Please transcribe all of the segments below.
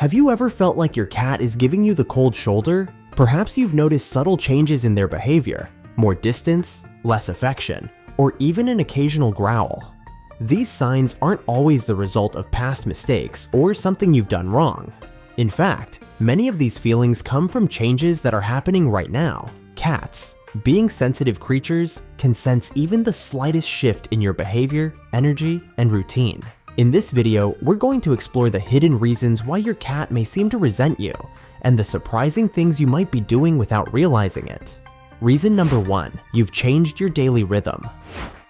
Have you ever felt like your cat is giving you the cold shoulder? Perhaps you've noticed subtle changes in their behavior, more distance, less affection, or even an occasional growl. These signs aren't always the result of past mistakes or something you've done wrong. In fact, many of these feelings come from changes that are happening right now. Cats, being sensitive creatures, can sense even the slightest shift in your behavior, energy, and routine. In this video, we're going to explore the hidden reasons why your cat may seem to resent you, and the surprising things you might be doing without realizing it. Reason number 1, you've changed your daily rhythm.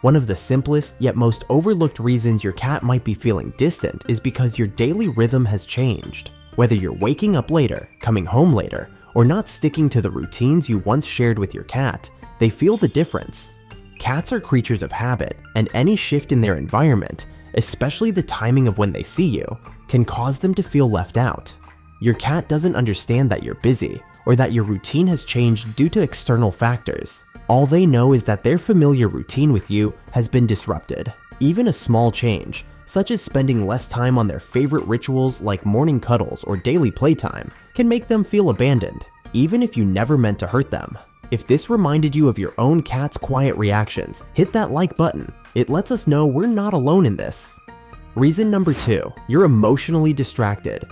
One of the simplest yet most overlooked reasons your cat might be feeling distant is because your daily rhythm has changed. Whether you're waking up later, coming home later, or not sticking to the routines you once shared with your cat, they feel the difference. Cats are creatures of habit, and any shift in their environment, especially the timing of when they see you, can cause them to feel left out. Your cat doesn't understand that you're busy or that your routine has changed due to external factors. All they know is that their familiar routine with you has been disrupted. Even a small change, such as spending less time on their favorite rituals like morning cuddles or daily playtime, can make them feel abandoned, even if you never meant to hurt them. If this reminded you of your own cat's quiet reactions, hit that like button. It lets us know we're not alone in this. Reason number 2, you're emotionally distracted.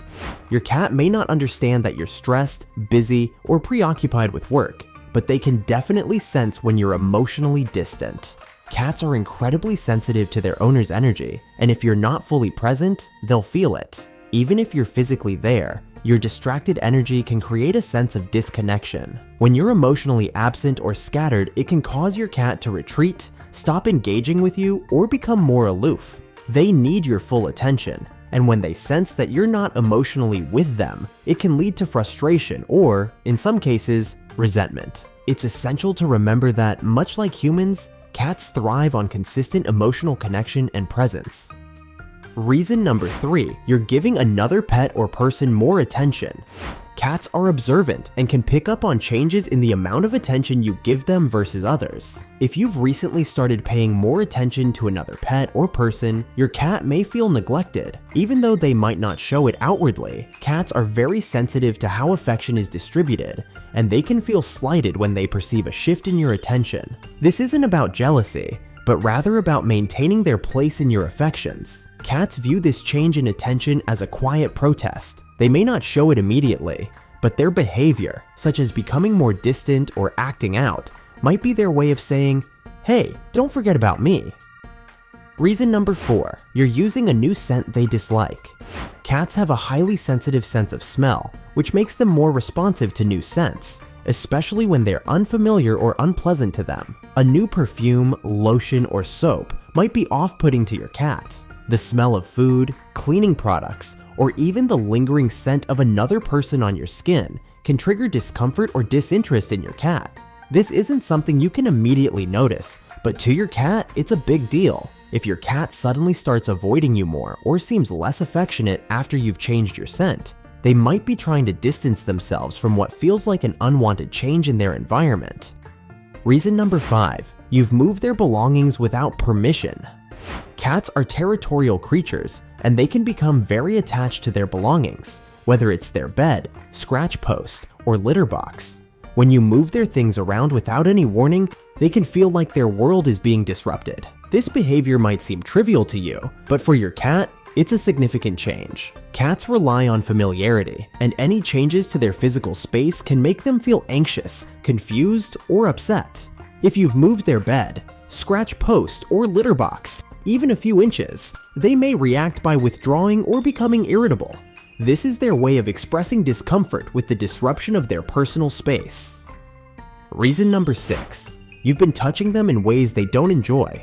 Your cat may not understand that you're stressed, busy, or preoccupied with work, but they can definitely sense when you're emotionally distant. Cats are incredibly sensitive to their owner's energy, and if you're not fully present, they'll feel it. Even if you're physically there, your distracted energy can create a sense of disconnection. When you're emotionally absent or scattered, it can cause your cat to retreat, stop engaging with you, or become more aloof. They need your full attention, and when they sense that you're not emotionally with them, it can lead to frustration or, in some cases, resentment. It's essential to remember that, much like humans, cats thrive on consistent emotional connection and presence. Reason number 3, you're giving another pet or person more attention. Cats are observant and can pick up on changes in the amount of attention you give them versus others. If you've recently started paying more attention to another pet or person, your cat may feel neglected. Even though they might not show it outwardly, cats are very sensitive to how affection is distributed, and they can feel slighted when they perceive a shift in your attention. This isn't about jealousy, but rather about maintaining their place in your affections. Cats view this change in attention as a quiet protest. They may not show it immediately, but their behavior, such as becoming more distant or acting out, might be their way of saying, "Hey, don't forget about me." Reason number 4, you're using a new scent they dislike. Cats have a highly sensitive sense of smell, which makes them more responsive to new scents, especially when they're unfamiliar or unpleasant to them. A new perfume, lotion, or soap might be off-putting to your cat. The smell of food, cleaning products, or even the lingering scent of another person on your skin can trigger discomfort or disinterest in your cat. This isn't something you can immediately notice, but to your cat, it's a big deal. If your cat suddenly starts avoiding you more or seems less affectionate after you've changed your scent, they might be trying to distance themselves from what feels like an unwanted change in their environment. Reason number 5, you've moved their belongings without permission. Cats are territorial creatures, and they can become very attached to their belongings, whether it's their bed, scratch post, or litter box. When you move their things around without any warning, they can feel like their world is being disrupted. This behavior might seem trivial to you, but for your cat, it's a significant change. Cats rely on familiarity, and any changes to their physical space can make them feel anxious, confused, or upset. If you've moved their bed, scratch post, or litter box even a few inches, they may react by withdrawing or becoming irritable. This is their way of expressing discomfort with the disruption of their personal space. Reason number 6, you've been touching them in ways they don't enjoy.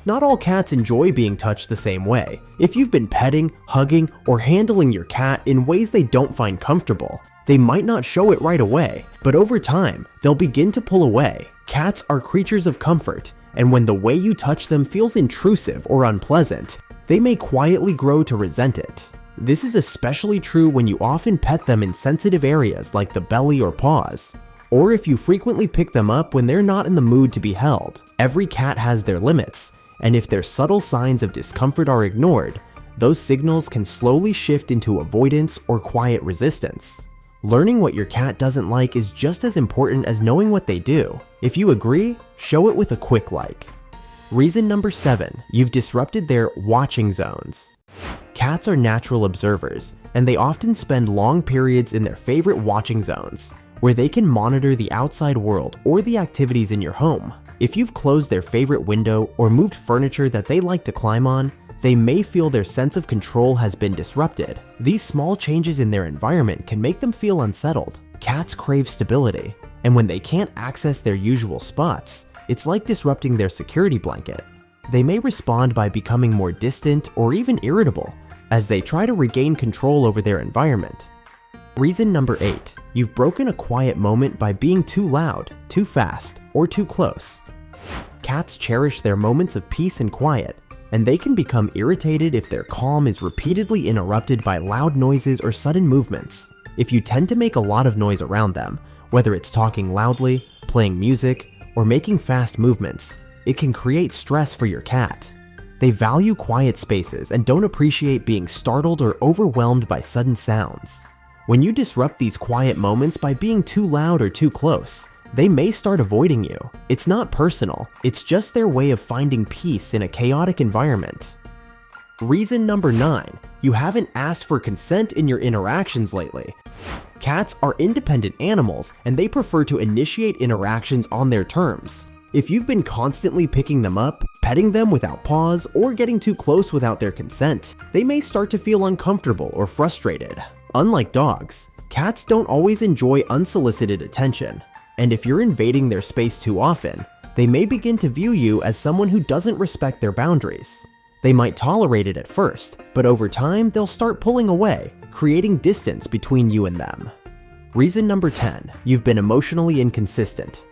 Not all cats enjoy being touched the same way. If you've been petting, hugging, or handling your cat in ways they don't find comfortable, they might not show it right away, but over time, they'll begin to pull away. Cats are creatures of comfort, and when the way you touch them feels intrusive or unpleasant, they may quietly grow to resent it. This is especially true when you often pet them in sensitive areas like the belly or paws, or if you frequently pick them up when they're not in the mood to be held. Every cat has their limits, and if their subtle signs of discomfort are ignored, those signals can slowly shift into avoidance or quiet resistance. Learning what your cat doesn't like is just as important as knowing what they do. If you agree, show it with a quick like. Reason number 7, you've disrupted their watching zones. Cats are natural observers, and they often spend long periods in their favorite watching zones, where they can monitor the outside world or the activities in your home. If you've closed their favorite window or moved furniture that they like to climb on, they may feel their sense of control has been disrupted. These small changes in their environment can make them feel unsettled. Cats crave stability, and when they can't access their usual spots, it's like disrupting their security blanket. They may respond by becoming more distant or even irritable as they try to regain control over their environment. Reason number 8, you've broken a quiet moment by being too loud, too fast, or too close. Cats cherish their moments of peace and quiet, and they can become irritated if their calm is repeatedly interrupted by loud noises or sudden movements. If you tend to make a lot of noise around them, whether it's talking loudly, playing music, or making fast movements, it can create stress for your cat. They value quiet spaces and don't appreciate being startled or overwhelmed by sudden sounds. When you disrupt these quiet moments by being too loud or too close, they may start avoiding you. It's not personal, it's just their way of finding peace in a chaotic environment. Reason number 9, you haven't asked for consent in your interactions lately. Cats are independent animals, and they prefer to initiate interactions on their terms. If you've been constantly picking them up, petting them without pause, or getting too close without their consent, they may start to feel uncomfortable or frustrated. Unlike dogs, cats don't always enjoy unsolicited attention, and if you're invading their space too often, they may begin to view you as someone who doesn't respect their boundaries. They might tolerate it at first, but over time they'll start pulling away, creating distance between you and them. Reason number 10, you've been emotionally inconsistent.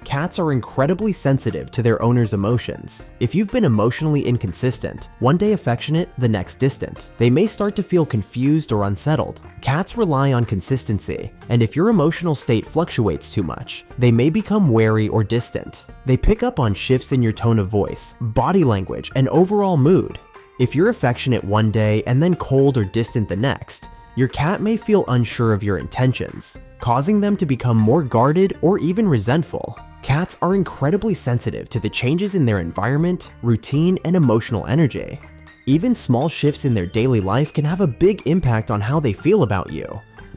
Cats are incredibly sensitive to their owner's emotions. If you've been emotionally inconsistent, one day affectionate, the next distant, they may start to feel confused or unsettled. Cats rely on consistency, and if your emotional state fluctuates too much, they may become wary or distant. They pick up on shifts in your tone of voice, body language, and overall mood. If you're affectionate one day and then cold or distant the next, your cat may feel unsure of your intentions, causing them to become more guarded or even resentful. Cats are incredibly sensitive to the changes in their environment, routine, and emotional energy. Even small shifts in their daily life can have a big impact on how they feel about you.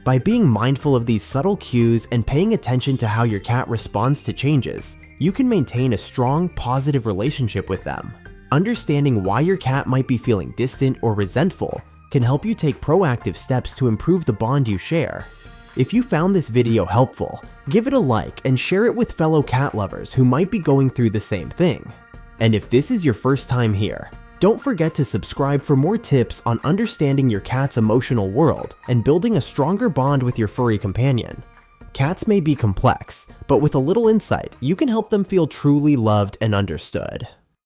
By being mindful of these subtle cues and paying attention to how your cat responds to changes, you can maintain a strong, positive relationship with them. Understanding why your cat might be feeling distant or resentful can help you take proactive steps to improve the bond you share. If you found this video helpful, give it a like and share it with fellow cat lovers who might be going through the same thing. And if this is your first time here, don't forget to subscribe for more tips on understanding your cat's emotional world and building a stronger bond with your furry companion. Cats may be complex, but with a little insight, you can help them feel truly loved and understood.